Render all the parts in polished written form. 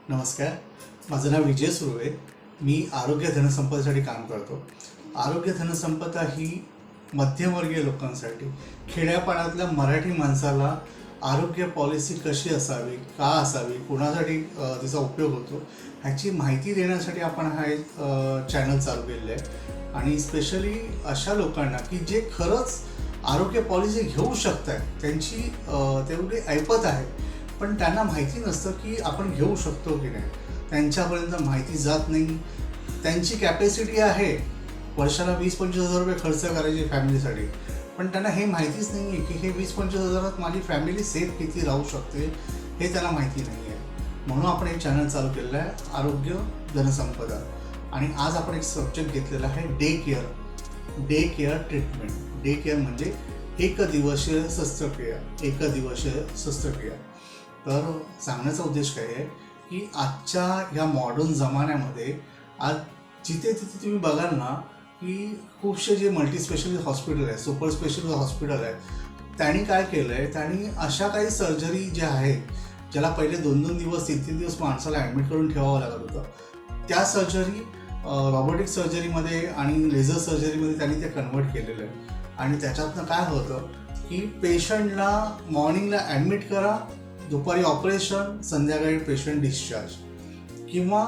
नमस्कार, माझं नाव विजय सुर्वे. मी आरोग्य धनसंपदेसाठी काम करतो. आरोग्य धनसंपदा ही मध्यमवर्गीय लोकांसाठी, खेड्यापाड्यातल्या मराठी माणसाला आरोग्य पॉलिसी कशी असावी, का असावी, कोणासाठी तिचा उपयोग होतो ह्याची माहिती देण्यासाठी आपण हा एक चॅनल चालू केलेलं आहे. आणि स्पेशली अशा लोकांना की जे खरंच आरोग्य पॉलिसी घेऊ शकत आहेत, त्यांची तेवढी ऐपत आहे, पण त्यांना माहिती नसतं की आपण घेऊ शकतो की नाही. त्यांच्यापर्यंत माहिती जात नाही. त्यांची कॅपॅसिटी आहे वर्षाला 20-25 हजार रुपये खर्च करायची फॅमिलीसाठी, पण त्यांना हे माहितीच नाही आहे की हे 20-25 हजारात माझी फॅमिली सेफ किती राहू शकते हे त्यांना माहिती नाही आहे. म्हणून आपण एक चॅनल चालू केलेलं आहे, आरोग्य धनसंपदा. आणि आज आपण एक सब्जेक्ट घेतलेला आहे, day care treatment. Day care म्हणजे एकदिवसीय शस्त्रक्रिया. तर सांगण्याचा उद्देश काय आहे की आजच्या ह्या मॉडर्न जमान्यामध्ये आज जिथे तिथे तुम्ही बघाल ना की खूपसे जे मल्टीस्पेशालिटी हॉस्पिटल आहे, सुपर स्पेशालिटी हॉस्पिटल आहे, त्यांनी काय केलं आहे, त्यांनी अशा काही सर्जरी ज्या आहेत ज्याला पहिले 2-2 दिवस 3-3 दिवस माणसाला ॲडमिट करून ठेवावं लागत होतं, त्या सर्जरी रॉबोटिक सर्जरीमध्ये आणि लेझर सर्जरीमध्ये त्यांनी ते कन्वर्ट केलेलं आहे. आणि त्याच्यातनं काय होतं की पेशंटला मॉर्निंगला ॲडमिट करा, दुपारी ऑपरेशन, संध्याकाळी पेशंट डिस्चार्ज, किंवा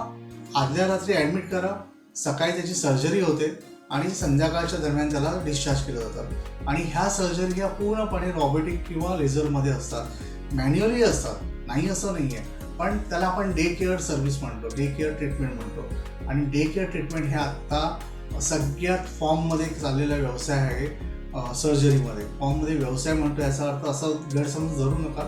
आदल्या रात्री ॲडमिट करा, सकाळी त्याची सर्जरी होते आणि संध्याकाळच्या दरम्यान त्याला डिस्चार्ज केलं जातं. आणि ह्या सर्जरी ह्या पूर्णपणे रॉबोटिक किंवा लेझरमध्ये असतात, मॅन्युअली असतात, नाही असं नाही आहे, पण त्याला आपण डे केअर सर्व्हिस म्हणतो, डे केअर ट्रीटमेंट म्हणतो. आणि डे केअर ट्रीटमेंट हे आत्ता सगळ्यात फॉर्ममध्ये चाललेला व्यवसाय आहे. सर्जरीमध्ये फॉर्ममध्ये व्यवसाय म्हणतो याचा अर्थ असा गैरसमज धरू नका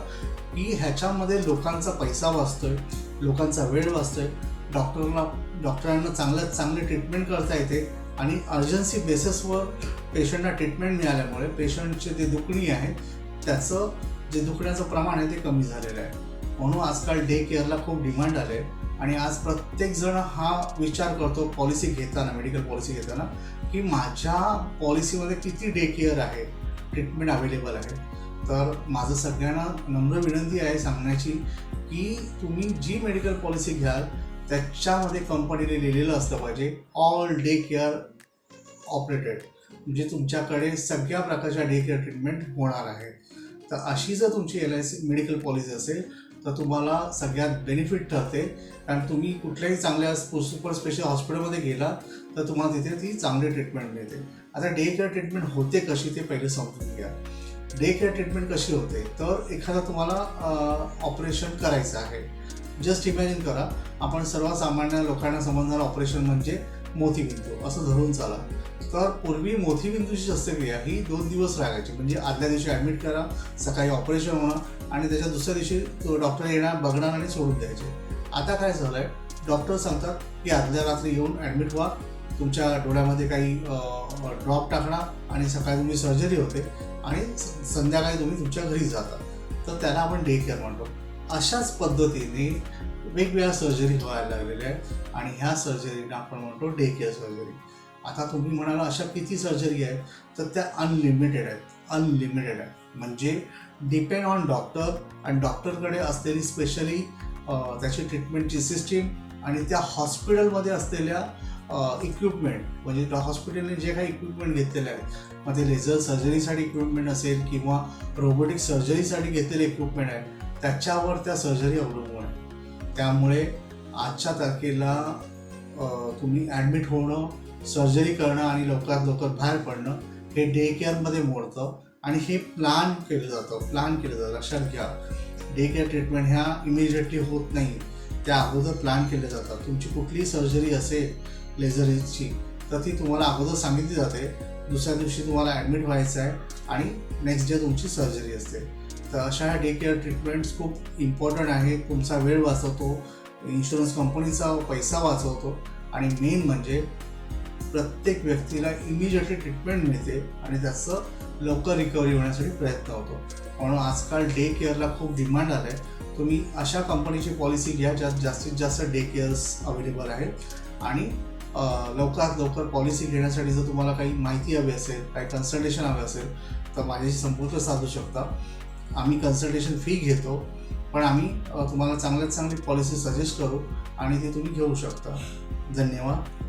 की ह्याच्यामध्ये लोकांचा पैसा वाचतोय, लोकांचा वेळ वाचतोय, डॉक्टरांना चांगले ट्रीटमेंट करता येते आणि अर्जन्सी बेसिसवर पेशंटला ट्रीटमेंट मिळाल्यामुळे पेशंटचे जे दुखणी आहे त्याचं जे दुखण्याचं प्रमाण आहे ते कमी झालेलं आहे. म्हणून आजकाल डे केअरला खूप डिमांड आले आणि आज प्रत्येकजण हा विचार करतो पॉलिसी घेताना, मेडिकल पॉलिसी घेताना, की माझ्या पॉलिसीमध्ये किती डे केअर आहे, ट्रीटमेंट अवेलेबल आहे. तर माझं सगळ्यांना नम्र विनंती आहे सांगण्याची की तुम्ही जी मेडिकल पॉलिसी घ्याल त्याच्यामध्ये कंपनीने लिहिलेलं असलं पाहिजे ऑल डे केअर ऑपरेटेड, म्हणजे तुमच्याकडे सगळ्या प्रकारच्या डे केअर ट्रीटमेंट होणार आहे. तर अशी जर तुमची LIC मेडिकल पॉलिसी असेल तर तुम्हाला सगळ्यात बेनिफिट ठरते, कारण तुम्ही कुठल्याही चांगल्या सुपर स्पेशल हॉस्पिटलमध्ये गेला तर तुम्हाला तिथे ती चांगली ट्रीटमेंट मिळते. आता डे केअर ट्रीटमेंट होते कशी ते पहिले समजून घ्या. डे केअर ट्रीटमेंट कशी होते, तर एखादा तुम्हाला ऑपरेशन करायचं आहे. जस्ट इमॅजिन करा, आपण सर्वसामान्य लोकांना समजणारं ऑपरेशन म्हणजे मोतीबिंदू असं धरून चाला. तर पूर्वी मोतीबिंदूची शस्त्रक्रिया ही 2 दिवस राहायची, म्हणजे आदल्या दिवशी ॲडमिट करा, सकाळी ऑपरेशन होणं आणि त्याच्या दुसऱ्या दिवशी तो डॉक्टर येणार, बघणार आणि सोडून द्यायचे. आता काय झालं आहे, डॉक्टर सांगतात की आदल्या रात्री येऊन ॲडमिट व्हा, तुमच्या डोळ्यामध्ये काही ड्रॉप टाकणार आणि सकाळी तुम्ही सर्जरी होते आणि संध्याकाळी तुम्ही तुमच्या घरी जाता. तर त्याला आपण डे केअर म्हणतो. अशाच पद्धतीने वेगवेगळ्या सर्जरी व्हायला लागलेल्या आहेत आणि ह्या सर्जरीला आपण म्हणतो डे केअर सर्जरी. आता तुम्ही म्हणाला अशा किती सर्जरी आहेत, तर त्या अनलिमिटेड आहेत. म्हणजे डिपेंड ऑन डॉक्टर आणि डॉक्टरकडे असलेली स्पेशली त्याची ट्रीटमेंटची सिस्टीम आणि त्या हॉस्पिटलमध्ये असलेल्या इक्विपमेंट, म्हणजे हॉस्पिटलने जे काही इक्विपमेंट घेतलेले आहेत, मग ते लेझर सर्जरीसाठी इक्विपमेंट असेल किंवा रोबोटिक सर्जरीसाठी घेतलेले इक्विपमेंट आहे, त्याच्यावर त्या सर्जरी अवलंबून आहे. त्यामुळे आजच्या तारखेला तुम्ही ॲडमिट होणं, सर्जरी करणं आणि लवकरात लवकर बाहेर पडणं हे डे केअरमध्ये मोडतं आणि हे प्लॅन केलं जातं. लक्षात घ्या, डे केअर ट्रीटमेंट ह्या इमिजिएटली होत नाही, त्या अगोदर प्लॅन केले जातात. तुमची कुठलीही सर्जरी असेल लेझरची तर ती तुम्हाला अगोदर सांगितली जाते, दुसऱ्या दिवशी तुम्हाला ॲडमिट व्हायचं आहे आणि नेक्स्ट डे तुमची सर्जरी असते. तर अशा ह्या डे केअर ट्रीटमेंट्स खूप इम्पॉर्टंट आहे. तुमचा वेळ वाचवतो, इन्शुरन्स कंपनीचा पैसा वाचवतो आणि मेन म्हणजे प्रत्येक व्यक्तीला इमिजिएटली ट्रीटमेंट मिळते आणि त्याचं लवकर रिकव्हरी होण्यासाठी प्रयत्न होतो. म्हणून आजकाल डे केअरला खूप डिमांड आलं आहे. तुम्ही अशा कंपनीची पॉलिसी घ्या ज्यात जास्तीत जास्त डे केअर्स अवेलेबल आहेत. आणि लवकरात लवकर पॉलिसी घेण्यासाठी जर तुम्हाला काही माहिती हवी असेल, काही कन्सल्टेशन हवं असेल तर माझ्याशी संपर्क साधू शकता. आम्ही कन्सल्टेशन फी घेतो, पण पण आम्ही तुम्हाला चांगल्यात चांगली पॉलिसी सजेस्ट करू आणि ती तुम्ही घेऊ शकता. धन्यवाद.